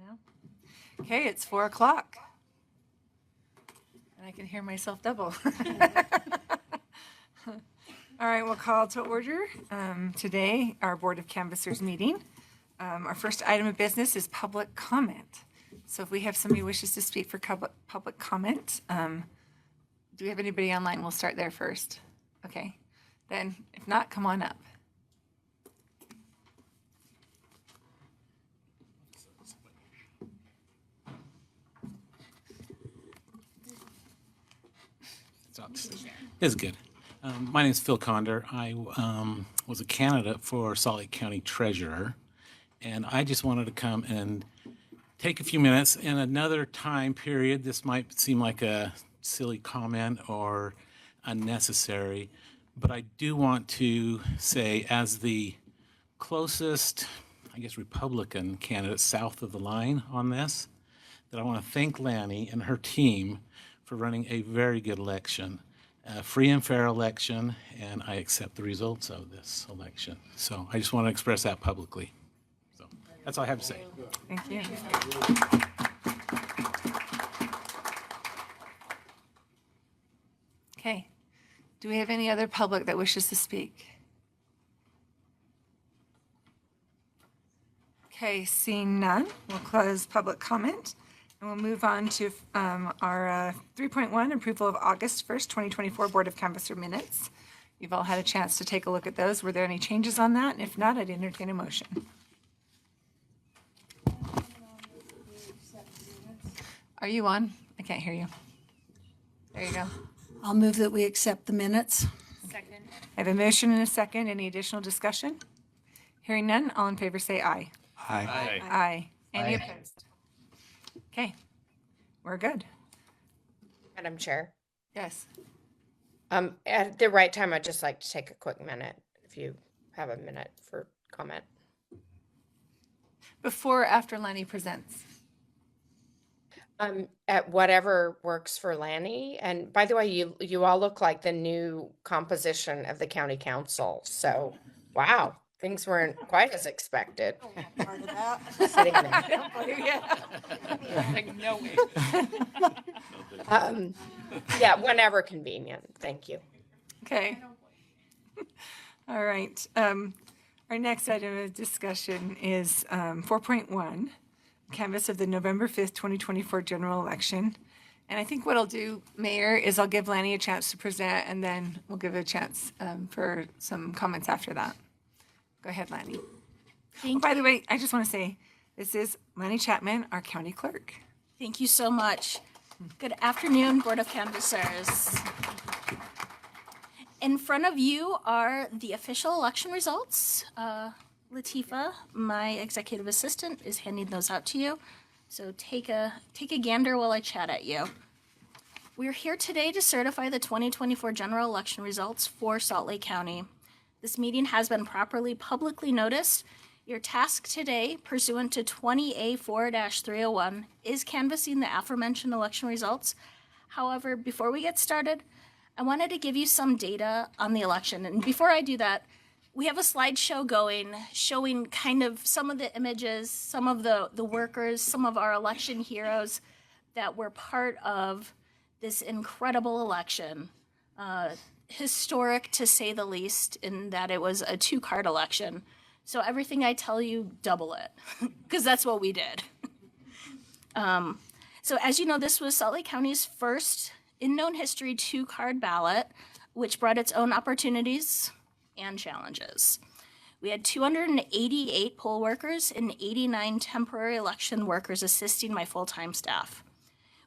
now. Okay, it's 4 o'clock. And I can hear myself double. All right, we'll call to order today our Board of Canvassers meeting. Our first item of business is public comment. So if we have somebody who wishes to speak for public comment, do we have anybody online? We'll start there first. Okay, then if not, come on up. It's good. My name is Phil Condor. I was a candidate for Salt Lake County Treasurer, and I just wanted to come and take a few minutes. In another time period, this might seem like a silly comment or unnecessary, but I do want to say, as the closest, I guess, Republican candidate south of the line on this, that I want to thank Lannie and her team for running a very good election. A free and fair election, and I accept the results of this election. So I just want to express that publicly. So that's all I have to say. Thank you. Okay. Do we have any other public that wishes to speak? Okay, seeing none, we'll close public comment. And we'll move on to our 3.1, approval of August 1st, 2024 Board of Canvasser minutes. You've all had a chance to take a look at those. Were there any changes on that? And if not, I'd entertain a motion. Are you on? I can't hear you. There you go. I'll move that we accept the minutes. Second. I have a motion and a second. Any additional discussion? Hearing none, all in favor say aye. Aye. Aye. Any opposed? Okay, we're good. Madam Chair, Yes. at the right time, I'd just like to take a quick minute, if you have a minute for comment. Before or after Lannie presents? At whatever works for Lannie. And by the way, you all look like the new composition of the county council. So, wow, things weren't quite as expected. Part of that. Sitting there. Like, no way. Yeah, whenever convenient. Thank you. Okay. All right. Our next item of discussion is 4.1, canvass of the November 5th, 2024 general election. And I think what I'll do, Mayor, is I'll give Lannie a chance to present, and then we'll give a chance for some comments after that. Go ahead, Lannie. By the way, I just want to say, this is Lannie Chapman, our county clerk. Thank you so much. Good afternoon, Board of Canvassers. In front of you are the official election results. Latifa, my executive assistant, is handing those out to you. So take a gander while I chat at you. We're here today to certify the 2024 general election results for Salt Lake County. This meeting has been properly publicly noticed. Your task today, pursuant to 20A4-301, is canvassing the aforementioned election results. However, before we get started, I wanted to give you some data on the election. And before I do that, we have a slideshow going showing kind of some of the images, some of the workers, some of our election heroes that were part of this incredible election. Historic, to say the least, in that it was a two-card election. So everything I tell you, double it, because that's what we did. So as you know, this was Salt Lake County's first, in known history, two-card ballot, which brought its own opportunities and challenges. We had 288 poll workers and 89 temporary election workers assisting my full-time staff.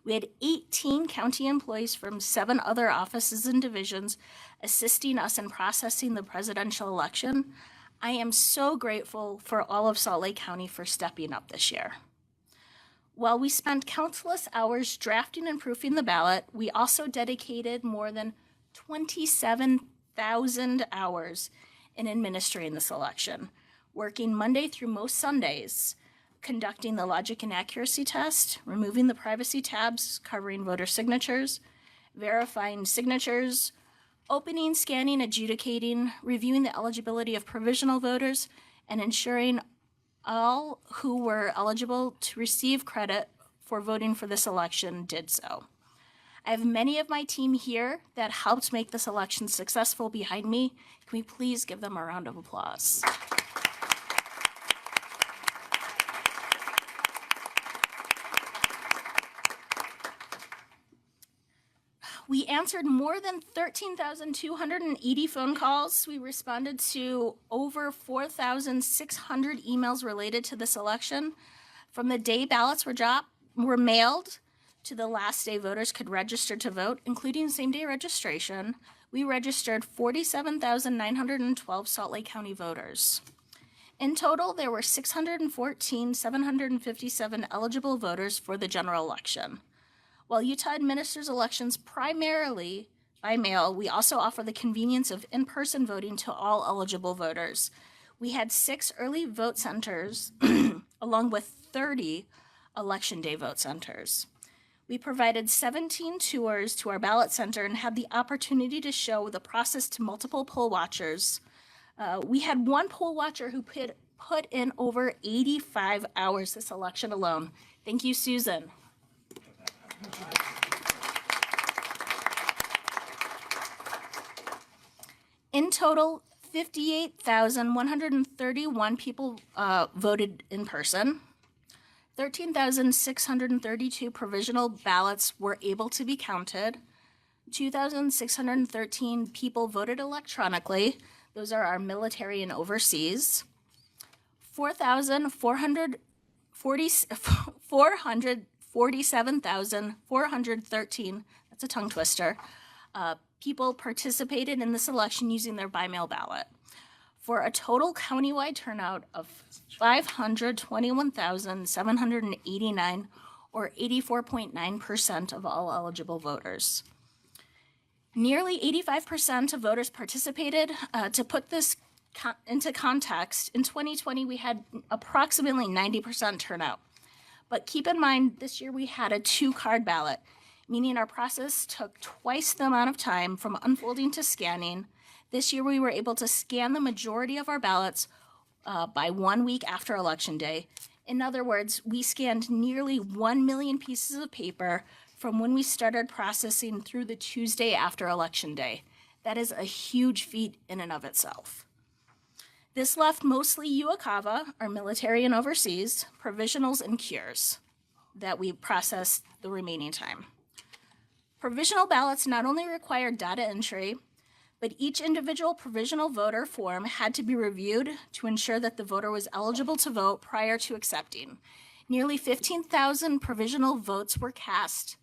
We had 18 county employees from 7 other offices and divisions assisting us in processing the presidential election. I am so grateful for all of Salt Lake County for stepping up this year. While we spent countless hours drafting and proofing the ballot, we also dedicated more than 27,000 hours in administering this election, working Monday through most Sundays, conducting the logic and accuracy test, removing the privacy tabs covering voter signatures, verifying signatures, opening, scanning, adjudicating, reviewing the eligibility of provisional voters, and ensuring All who were eligible to receive credit for voting for this election did so. I have many of my team here that helped make this election successful behind me. Can we please give them a round of applause? We answered more than 13,280 phone calls. We responded to over 4,600 emails related to this election. From the day ballots were mailed to the last day voters could register to vote, including same-day registration, we registered 47,912 Salt Lake County voters. In total, there were 614,757 eligible voters for the general election. While Utah administers elections primarily by mail, we also offer the convenience of in-person voting to all eligible voters. We had 6 early vote centers, along with 30 election day vote centers. We provided 17 tours to our ballot center and had the opportunity to show the process to multiple poll watchers. We had one poll watcher who put in over 85 hours this election alone. Thank you, Susan. In total, 58,131 people voted in person. 13,632 provisional ballots were able to be counted. 2,613 people voted electronically. Those are our military and overseas. 447,413, that's a tongue twister, people participated in this election using their by-mail ballot, for a total countywide turnout of 521,789, or 84.9% of all eligible voters. Nearly 85% of voters participated. To put this into context, in 2020 we had approximately 90% turnout. But keep in mind, this year we had a 2-card ballot, meaning our process took twice the amount of time from unfolding to scanning. This year we were able to scan the majority of our ballots by 1 week after Election Day. In other words, we scanned nearly 1 million pieces of paper from when we started processing through the Tuesday after Election Day. That is a huge feat in and of itself. This left mostly UACAVA, our military and overseas, provisionals and cures that we processed the remaining time. Provisional ballots not only required data entry, but each individual provisional voter form had to be reviewed to ensure that the voter was eligible to vote prior to accepting. Nearly 15,000 provisional votes were cast.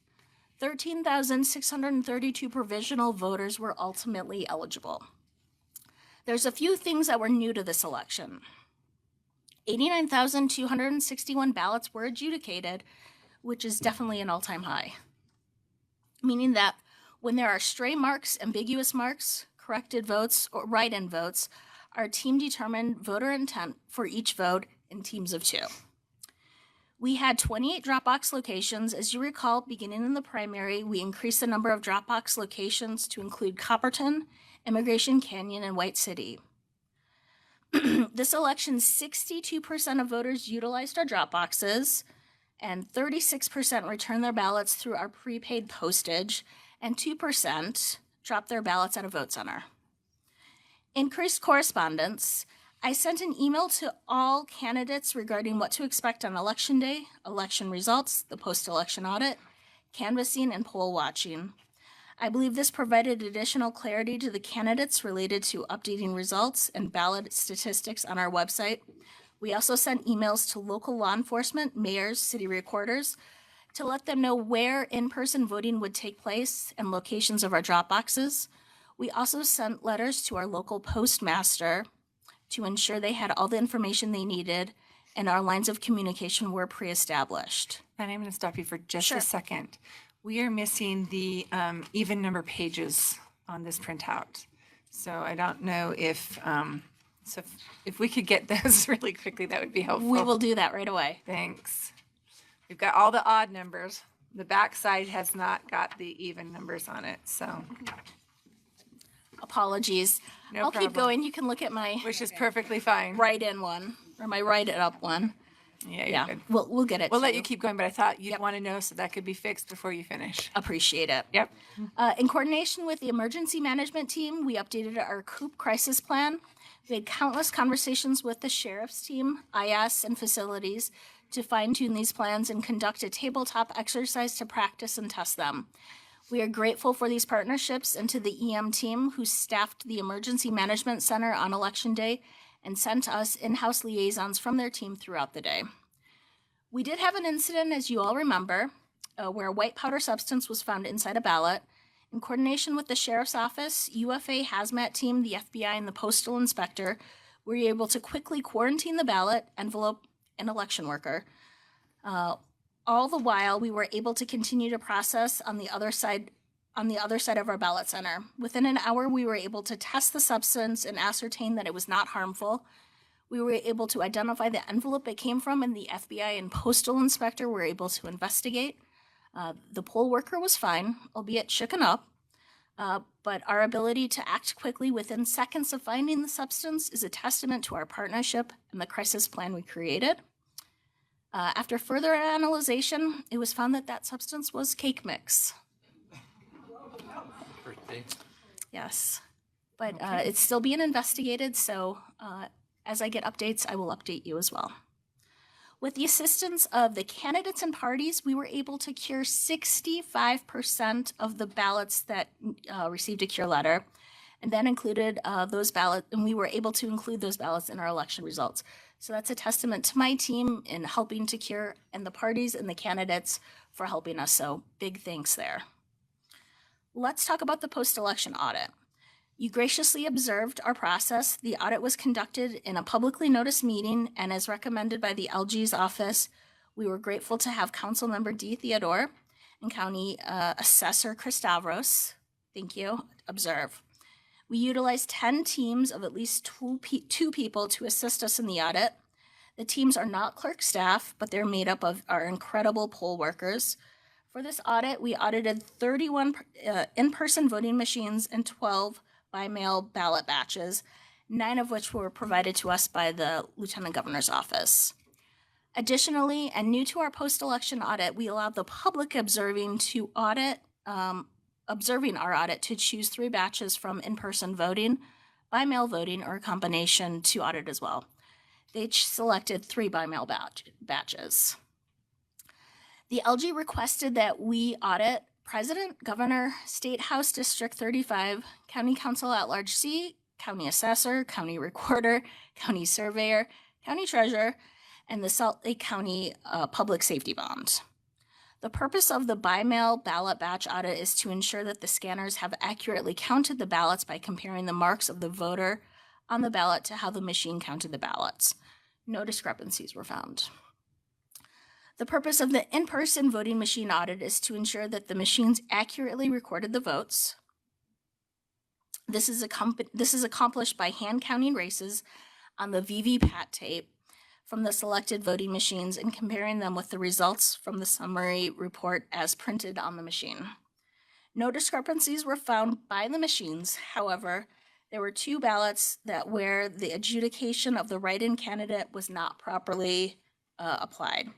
13,632 provisional voters were ultimately eligible. There's a few things that were new to this election. 89,261 ballots were adjudicated, which is definitely an all-time high. Meaning that when there are stray marks, ambiguous marks, corrected votes, or write-in votes, our team determined voter intent for each vote in teams of 2. We had 28 Dropbox locations. As you recall, beginning in the primary, we increased the number of Dropbox locations to include Copperton, Immigration Canyon, and White City. This election, 62% of voters utilized our Dropboxes, and 36% returned their ballots through our prepaid postage, and 2% dropped their ballots at a vote center. Increased correspondence. I sent an email to all candidates regarding what to expect on Election Day, election results, the post-election audit, canvassing, and poll watching. I believe this provided additional clarity to the candidates related to updating results and ballot statistics on our website. We also sent emails to local law enforcement, mayors, city recorders, to let them know where in-person voting would take place and locations of our drop boxes. We also sent letters to our local postmaster to ensure they had all the information they needed and our lines of communication were pre-established. And I'm going to stop you for just Sure. a second. We are missing the even number pages on this printout. So I don't know if, if we could get those really quickly, that would be helpful. We will do that right away. Thanks. We've got all the odd numbers. The back side has not got the even numbers on it, so, Apologies. No I'll keep problem. going. You can look at my which is perfectly fine. write-in one. or my write it up one. Yeah, you're Yeah, good. we'll get it. We'll to let you keep going, but I thought you'd want to know so that could be fixed before you finish. Appreciate it. Yep. In coordination with the emergency management team, we updated our COOP crisis plan. We had countless conversations with the sheriff's team, IS, and facilities to fine-tune these plans and conduct a tabletop exercise to practice and test them. We are grateful for these partnerships and to the EM team who staffed the Emergency Management Center on Election Day and sent us in-house liaisons from their team throughout the day. We did have an incident, as you all remember, where white powder substance was found inside a ballot. In coordination with the Sheriff's Office, UFA hazmat team, the FBI, and the postal inspector, we were able to quickly quarantine the ballot, envelope, and election worker. All the while, we were able to continue to process on the other side of our ballot center. Within an hour, we were able to test the substance and ascertain that it was not harmful. We were able to identify the envelope it came from, and the FBI and postal inspector were able to investigate. The poll worker was fine, albeit shooken up, but our ability to act quickly within seconds of finding the substance is a testament to our partnership and the crisis plan we created. After further analyzation, it was found that that substance was cake mix. Birthday. Yes, but it's still being investigated, so as I get updates, I will update you as well. With the assistance of the candidates and parties, we were able to cure 65% of the ballots that received a cure letter, and that included those ballots, and we were able to include those ballots in our election results. So that's a testament to my team in helping to cure, and the parties and the candidates for helping us. So big thanks there. Let's talk about the post-election audit. You graciously observed our process. The audit was conducted in a publicly noticed meeting, and as recommended by the LG's office, we were grateful to have Councilmember Dee Theodore and County Assessor Chris Stavros, thank you, observe. We utilized 10 teams of at least two people to assist us in the audit. The teams are not clerk staff, but they're made up of our incredible poll workers. For this audit, we audited 31 in-person voting machines and 12 by-mail ballot batches, 9 of which were provided to us by the Lieutenant Governor's office. Additionally, and new to our post-election audit, we allowed the public observing our audit to choose 3 batches from in-person voting, by-mail voting, or a combination to audit as well. They each selected 3 by-mail batches. The LG requested that we audit President, Governor, State House District 35, County Council at Large C, County Assessor, County Recorder, County Surveyor, County Treasurer, and the Salt Lake County Public Safety Bond. The purpose of the by-mail ballot batch audit is to ensure that the scanners have accurately counted the ballots by comparing the marks of the voter on the ballot to how the machine counted the ballots. No discrepancies were found. The purpose of the in-person voting machine audit is to ensure that the machines accurately recorded the votes. This is accomplished by hand counting races on the VVPAT tape from the selected voting machines and comparing them with the results from the summary report as printed on the machine. No discrepancies were found by the machines. However, there were 2 ballots where the adjudication of the write-in candidate was not properly applied.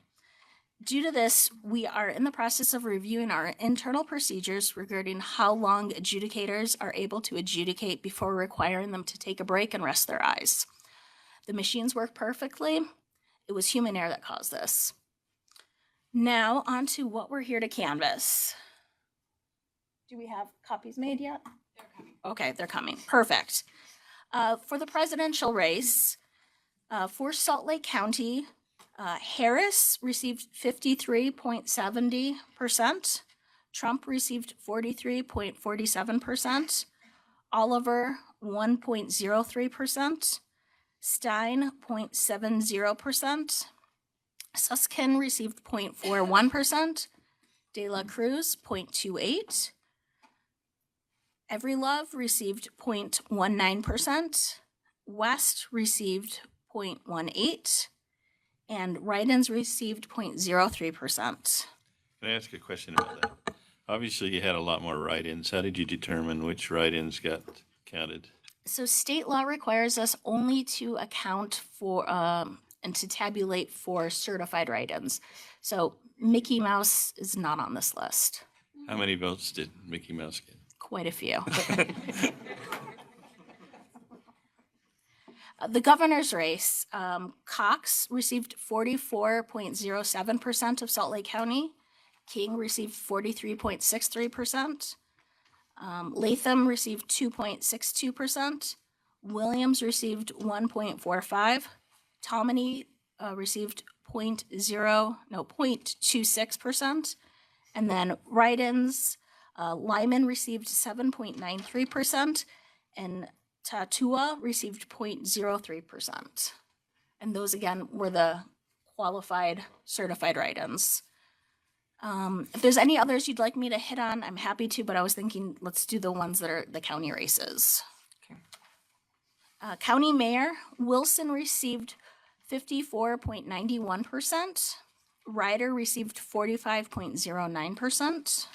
Due to this, we are in the process of reviewing our internal procedures regarding how long adjudicators are able to adjudicate before requiring them to take a break and rest their eyes. The machines work perfectly. It was human error that caused this. Now, on to what we're here to canvass. Do we have copies made yet? They're coming. Okay, they're coming. Perfect. For the presidential race, for Salt Lake County, Harris received 53.70%. Trump received 43.47%. Oliver, 1.03%. Stein, 0.70%. Susskind received 0.41%. De La Cruz, 0.28%. Everylove received 0.19%. West received 0.18%. And write-ins received 0.03%. Can I ask a question about that? Obviously, you had a lot more write-ins. How did you determine which write-ins got counted? So state law requires us only to account for and to tabulate for certified write-ins. So Mickey Mouse is not on this list. How many votes did Mickey Mouse get? Quite a few. The governor's race, Cox received 44.07% of Salt Lake County. King received 43.63%. Latham received 2.62%. Williams received 1.45%. Tomany received 0.26%. And then write-ins, Lyman received 7.93%, and Tatua received 0.03%. And those again were the qualified certified write-ins. If there's any others you'd like me to hit on, I'm happy to, but I was thinking let's do the ones that are the county races. Okay. County mayor, Wilson received 54.91%. Ryder received 45.09%.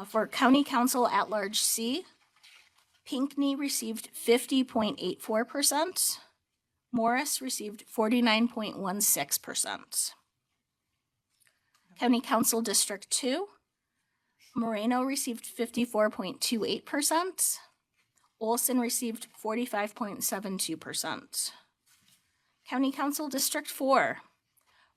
For county council at large C, Pinckney received 50.84%. Morris received 49.16%. County Council District 2, Moreno received 54.28%. Olson received 45.72%. County Council District 4,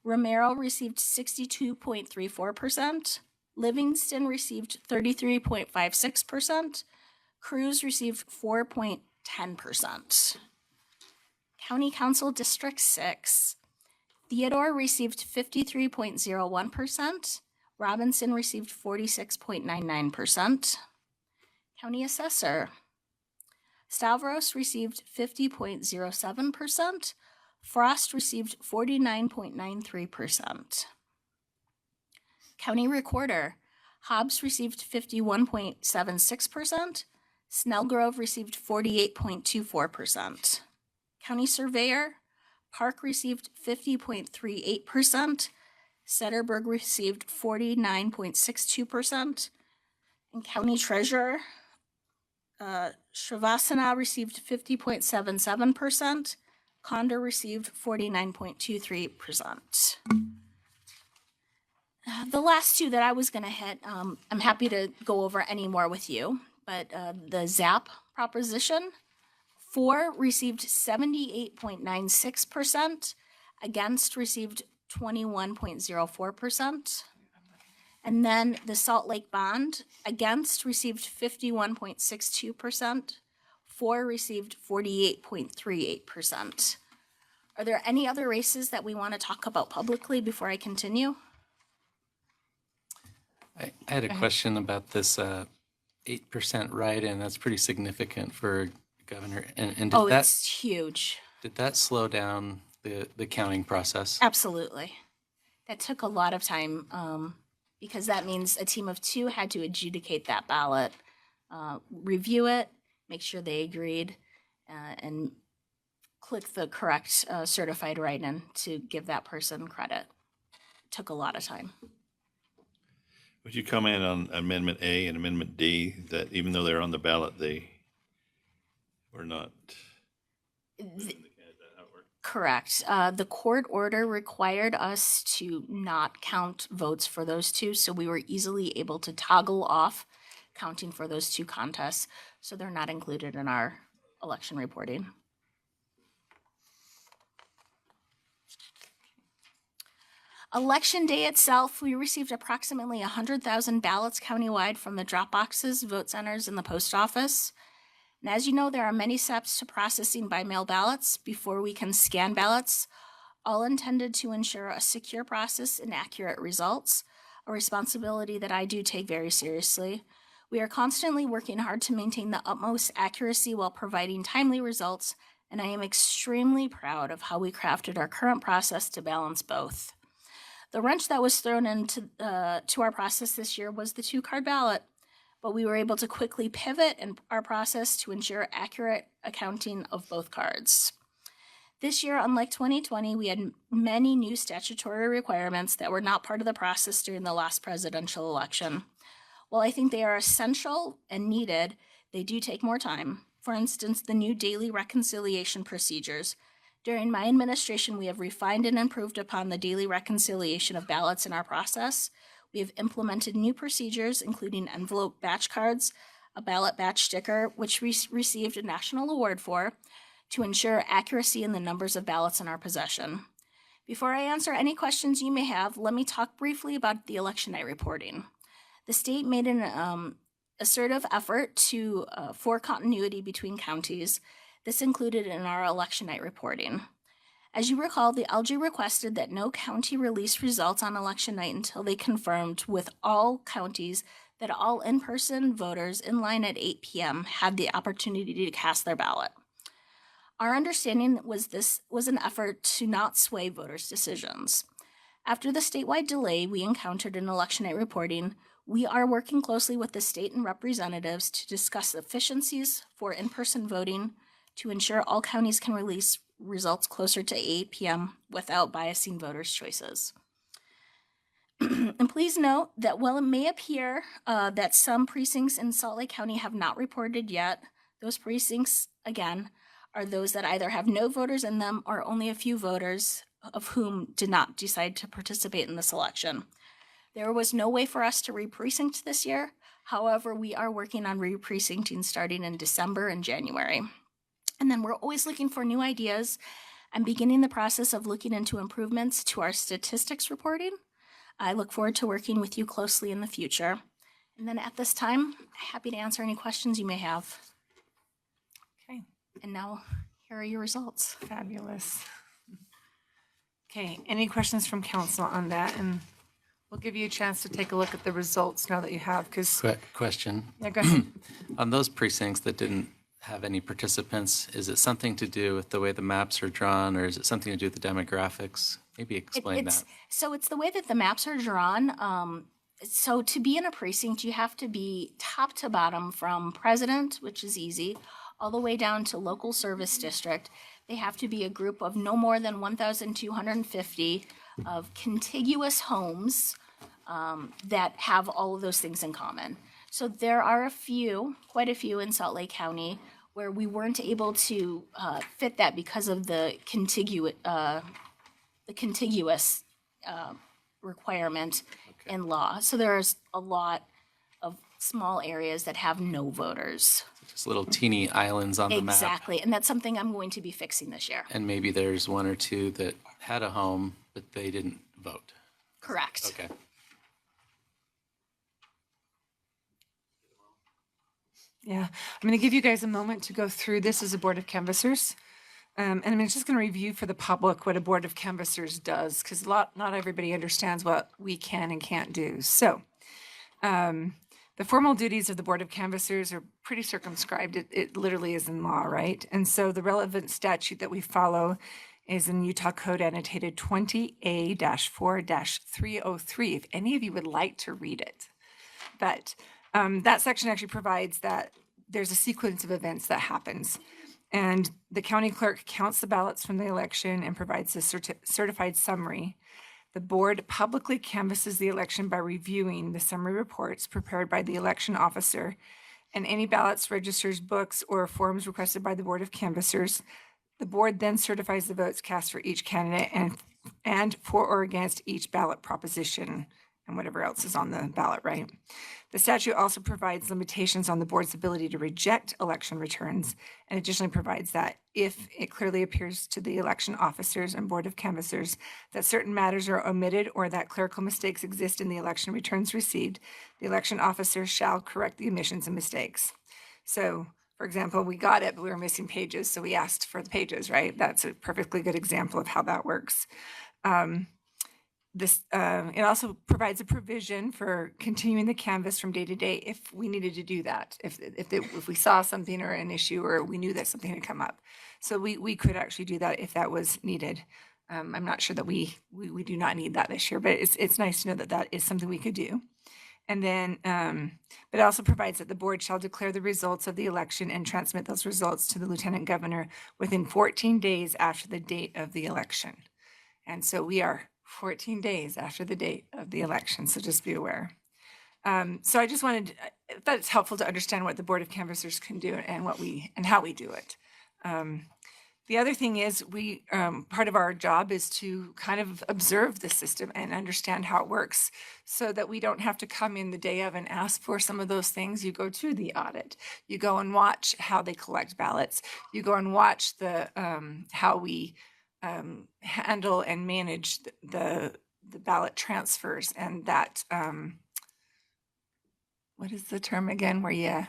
Romero received 62.34%. Livingston received 33.56%. Cruz received 4.10%. County Council District 6, Theodore received 53.01%. Robinson received 46.99%. County Assessor, Stavros received 50.07%. Frost received 49.93%. County Recorder, Hobbs received 51.76%. Snellgrove received 48.24%. County Surveyor, Park received 50.38%. Setterberg received 49.62%. And County Treasurer, Shavasana received 50.77%. Condor received 49.23%. The last two that I was going to hit, I'm happy to go over any more with you, but the ZAP proposition, 4 received 78.96%, against received 21.04%. And then the Salt Lake bond, against received 51.62%, 4 received 48.38%. Are there any other races that we want to talk about publicly before I continue? I had a question about this 8% write-in. That's pretty significant for governor. And did It's huge. did that slow down the counting process? Absolutely. That took a lot of time because that means a team of 2 had to adjudicate that ballot, review it, make sure they agreed, and click the correct certified write-in to give that person credit. It took a lot of time. Would you comment on Amendment A and Amendment D, that even though they're on the ballot, they were not? Correct. The court order required us to not count votes for those 2, so we were easily able to toggle off counting for those 2 contests, so they're not included in our election reporting. Election day itself, we received approximately 100,000 ballots countywide from the drop boxes, vote centers, and the post office. And as you know, there are many steps to processing by mail ballots before we can scan ballots, all intended to ensure a secure process and accurate results, a responsibility that I do take very seriously. We are constantly working hard to maintain the utmost accuracy while providing timely results, and I am extremely proud of how we crafted our current process to balance both. The wrench that was thrown into to our process this year was the 2-card ballot, but we were able to quickly pivot in our process to ensure accurate accounting of both cards. This year, unlike 2020, we had many new statutory requirements that were not part of the process during the last presidential election. While I think they are essential and needed, they do take more time. For instance, the new daily reconciliation procedures. During my administration, we have refined and improved upon the daily reconciliation of ballots in our process. We have implemented new procedures, including envelope batch cards, a ballot batch sticker, which we received a national award for, to ensure accuracy in the numbers of ballots in our possession. Before I answer any questions you may have, let me talk briefly about the election night reporting. The state made an assertive effort for continuity between counties. This included in our election night reporting. As you recall, the LG requested that no county release results on election night until they confirmed with all counties that all in-person voters in line at 8 p.m. had the opportunity to cast their ballot. Our understanding was this was an effort to not sway voters' decisions. After the statewide delay we encountered in election night reporting, we are working closely with the state and representatives to discuss efficiencies for in-person voting to ensure all counties can release results closer to 8 p.m. without biasing voters' choices. And please note that while it may appear that some precincts in Salt Lake County have not reported yet, those precincts, again, are those that either have no voters in them or only a few voters of whom did not decide to participate in this election. There was no way for us to re-precinct this year. However, we are working on re-precincting starting in December and January. And then we're always looking for new ideas and beginning the process of looking into improvements to our statistics reporting. I look forward to working with you closely in the future. And then at this time, happy to answer any questions you may have. Okay, And now, here are your results. fabulous. Okay, any questions from council on that? And we'll give you a chance to take a look at the results now that you have, because, Question. yeah, go ahead. On those precincts that didn't have any participants, is it something to do with the way the maps are drawn, or is it something to do with the demographics? Maybe explain that. So it's the way that the maps are drawn. So to be in a precinct, you have to be top to bottom from president, which is easy, all the way down to local service district. They have to be a group of no more than 1,250 of contiguous homes that have all of those things in common. So there are quite a few in Salt Lake County where we weren't able to fit that because of the contiguous requirement in law. So there's a lot of small areas that have no voters. Just little teeny islands on the map. Exactly, and that's something I'm going to be fixing this year. And maybe there's one or two that had a home, but they didn't vote. Correct. Okay. Yeah, I'm going to give you guys a moment to go through this as a Board of Canvassers. And I'm just going to review for the public what a Board of Canvassers does, because not everybody understands what we can and can't do. So the formal duties of the Board of Canvassers are pretty circumscribed. It literally is in law, right? And so the relevant statute that we follow is in Utah Code annotated 20A-4-303, if any of you would like to read it. But that section actually provides that there's a sequence of events that happens. And the county clerk counts the ballots from the election and provides a certified summary. The board publicly canvasses the election by reviewing the summary reports prepared by the election officer and any ballots, registers, books, or forms requested by the Board of Canvassers. The board then certifies the votes cast for each candidate and for or against each ballot proposition and whatever else is on the ballot, right? The statute also provides limitations on the board's ability to reject election returns, and additionally provides that if it clearly appears to the election officers and Board of Canvassers that certain matters are omitted or that clerical mistakes exist in the election returns received, the election officer shall correct the omissions and mistakes. So, for example, we got it, but we were missing pages, so we asked for the pages, right? That's a perfectly good example of how that works. It also provides a provision for continuing the canvass from day to day if we needed to do that, if we saw something or an issue or we knew that something had come up. So we could actually do that if that was needed. I'm not sure that we do not need that this year, but it's nice to know that that is something we could do. And then, but it also provides that the board shall declare the results of the election and transmit those results to the lieutenant governor within 14 days after the date of the election. And so we are 14 days after the date of the election, so just be aware. So I just wanted, but it's helpful to understand what the Board of Canvassers can do and how we do it. The other thing is we, part of our job is to kind of observe the system and understand how it works so that we don't have to come in the day of and ask for some of those things. You go to the audit, you go and watch how they collect ballots, you go and watch the, how we handle and manage the ballot transfers and that, what is the term again, where you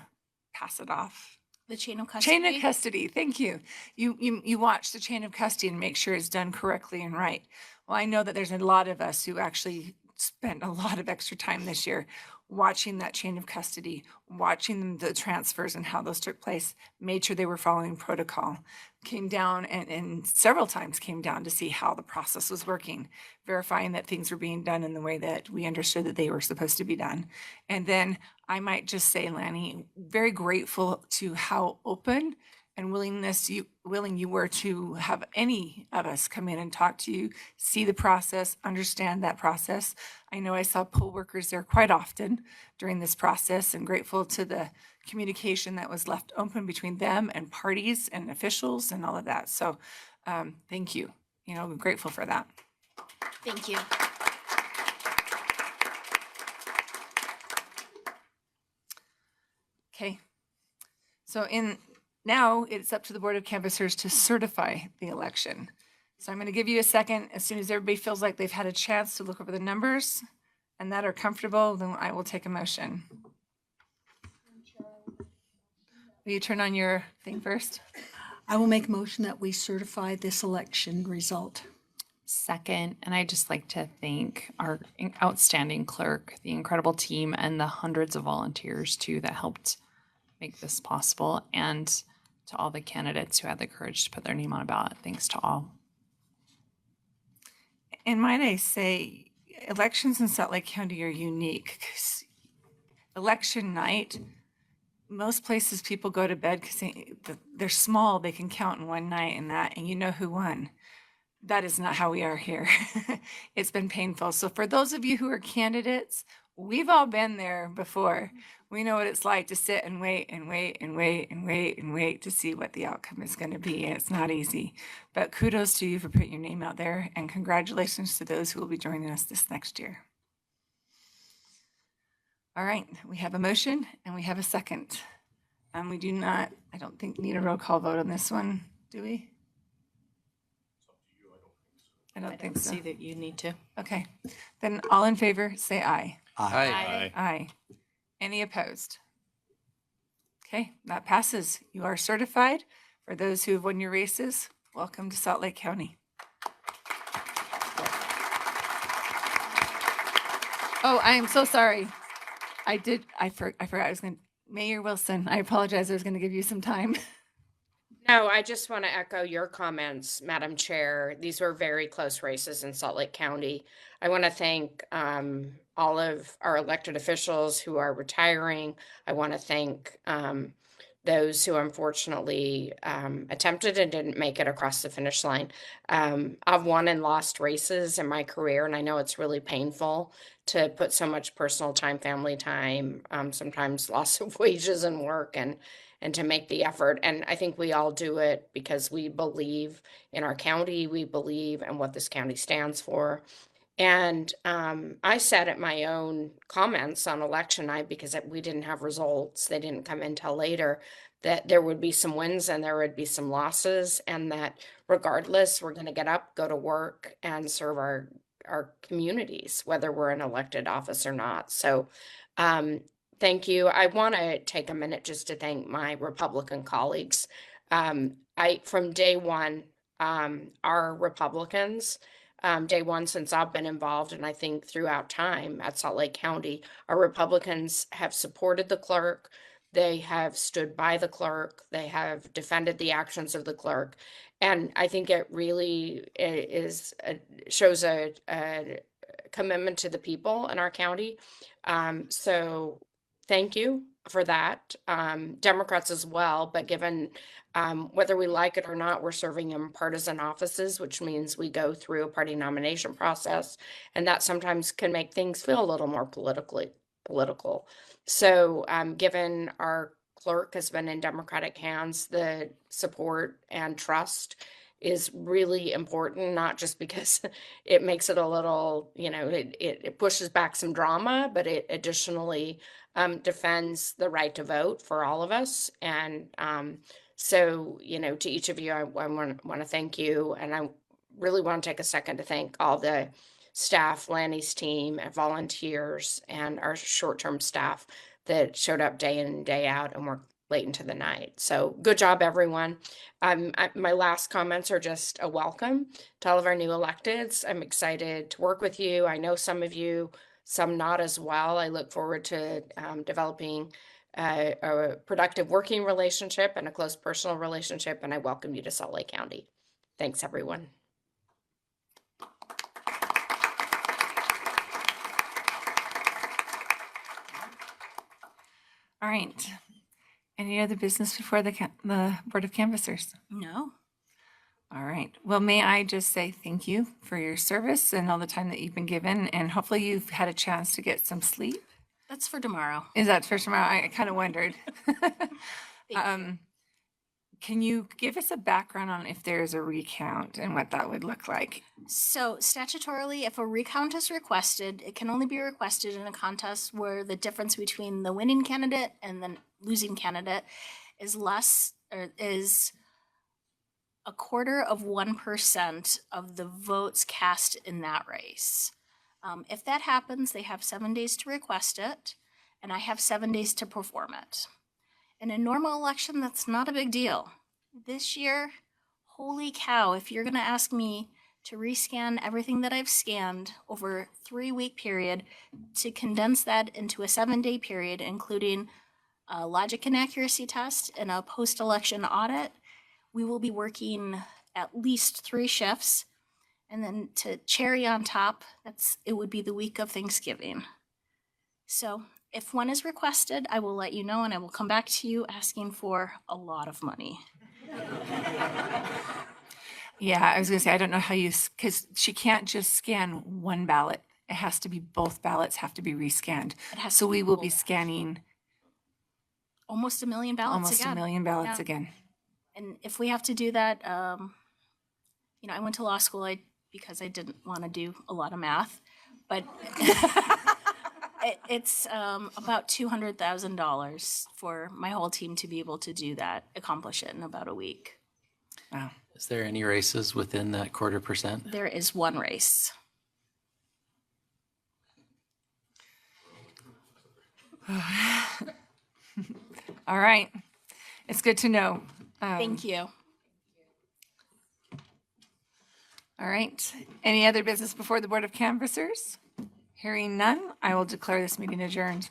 pass it off? The chain of custody. Chain of custody, thank you. You watch the chain of custody and make sure it's done correctly and right. Well, I know that there's a lot of us who actually spent a lot of extra time this year watching that chain of custody, watching the transfers and how those took place, made sure they were following protocol, came down and several times came down to see how the process was working, verifying that things were being done in the way that we understood that they were supposed to be done. And then I might just say, Lannie, very grateful to how open and willing you were to have any of us come in and talk to you, see the process, understand that process. I know I saw poll workers there quite often during this process, and grateful to the communication that was left open between them and parties and officials and all of that. So thank you. I'm grateful for that. Thank you. Okay. So now it's up to the Board of Canvassers to certify the election. So I'm going to give you a second. As soon as everybody feels like they've had a chance to look over the numbers and that are comfortable, then I will take a motion. Will you turn on your thing first? I will make a motion that we certify this election result. Second, and I'd just like to thank our outstanding clerk, the incredible team, and the hundreds of volunteers too that helped make this possible, and to all the candidates who had the courage to put their name on a ballot. Thanks to all. And might I say, elections in Salt Lake County are unique. 'Cause election night, most places people go to bed because they're small, they can count in one night and you know who won. That is not how we are here. It's been painful. So for those of you who are candidates, we've all been there before. We know what it's like to sit and wait and wait and wait and wait and wait to see what the outcome is going to be. And it's not easy. But kudos to you for putting your name out there, and congratulations to those who will be joining us this next year. All right, we have a motion and we have a second. We do not, I don't think, need a roll call vote on this one, do we? I don't think so. See that you need to. Okay, then all in favor, say aye. Aye. Aye. Any opposed? Okay, that passes. You are certified. For those who have won your races, welcome to Salt Lake County. Oh, I am so sorry. I forgot I was going to, Mayor Wilson, I apologize. I was going to give you some time. No, I just want to echo your comments, Madam Chair. These were very close races in Salt Lake County. I want to thank all of our elected officials who are retiring. I want to thank those who unfortunately attempted and didn't make it across the finish line. I've won and lost races in my career, and I know it's really painful to put so much personal time, family time, sometimes loss of wages and work, and to make the effort. And I think we all do it because we believe in our county. We believe in what this county stands for. And I said at my own comments on election night, because we didn't have results, they didn't come in till later, that there would be some wins and there would be some losses, and that regardless, we're going to get up, go to work, and serve our communities, whether we're in elected office or not. So thank you. I want to take a minute just to thank my Republican colleagues. From day one, our Republicans, day one since I've been involved, and I think throughout time at Salt Lake County, our Republicans have supported the clerk. They have stood by the clerk. They have defended the actions of the clerk. And I think it really shows a commitment to the people in our county. So thank you for that. Democrats as well, but given whether we like it or not, we're serving in partisan offices, which means we go through a party nomination process, and that sometimes can make things feel a little more political. So given our clerk has been in Democratic hands, the support and trust is really important, not just because it makes it a little, it pushes back some drama, but it additionally defends the right to vote for all of us. And so, to each of you, I want to thank you. And I really want to take a second to thank all the staff, Lannie's team, and volunteers, and our short-term staff that showed up day in and day out and worked late into the night. So good job, everyone. My last comments are just a welcome to all of our new electeds. I'm excited to work with you. I know some of you, some not as well. I look forward to developing a productive working relationship and a close personal relationship, and I welcome you to Salt Lake County. Thanks, everyone. All right. Any other business before the Board of Canvassers? No. All right. Well, may I just say thank you for your service and all the time that you've been given, and hopefully you've had a chance to get some sleep. That's for tomorrow. Is that for tomorrow? I kind of wondered. Can you give us a background on if there's a recount and what that would look like? So statutorily, if a recount is requested, it can only be requested in a contest where the difference between the winning candidate and the losing candidate is less, or is 0.25% of the votes cast in that race. If that happens, they have 7 days to request it, and I have 7 days to perform it. In a normal election, that's not a big deal. This year, holy cow, if you're going to ask me to rescan everything that I've scanned over a 3-week period, to condense that into a 7-day period, including a logic and accuracy test and a post-election audit, we will be working at least 3 shifts. And then to cherry on top, it would be the week of Thanksgiving. So if one is requested, I will let you know, and I will come back to you asking for a lot of money. Yeah, I was going to say, I don't know how because she can't just scan one ballot. It has to be both ballots have to be rescanned. So we will be scanning almost 1 million ballots almost again. 1 million ballots Yeah. again. And if we have to do that, I went to law school because I didn't want to do a lot of math, but it's about $200,000 for my whole team to be able to do that, accomplish it in about a week. Wow. Is there any races within that 0.25%? There is one race. All right. It's good to know. Thank you. All right. Any other business before the Board of Canvassers? Hearing none, I will declare this meeting adjourned.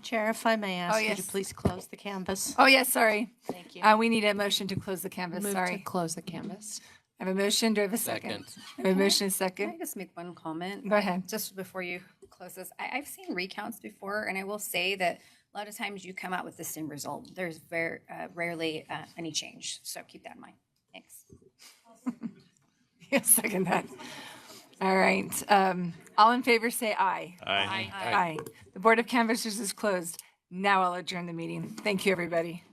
Chair, if I may ask you to yes. please close the canvas. Oh, yes, sorry. Thank you. We need a motion to close the canvas. Move Sorry. to close the canvas. I have a motion. Do I have a second? Second. I have a motion and a Can I second. just make one comment? Go ahead. Just before you close this. I've seen recounts before, and I will say that a lot of times you come out with the same result. There's very rarely any change. So keep that in mind. Thanks. Yes, second that. All right. All in favor say aye. Aye. Aye. The Board of Canvassers is closed. Now I'll adjourn the meeting. Thank you, everybody.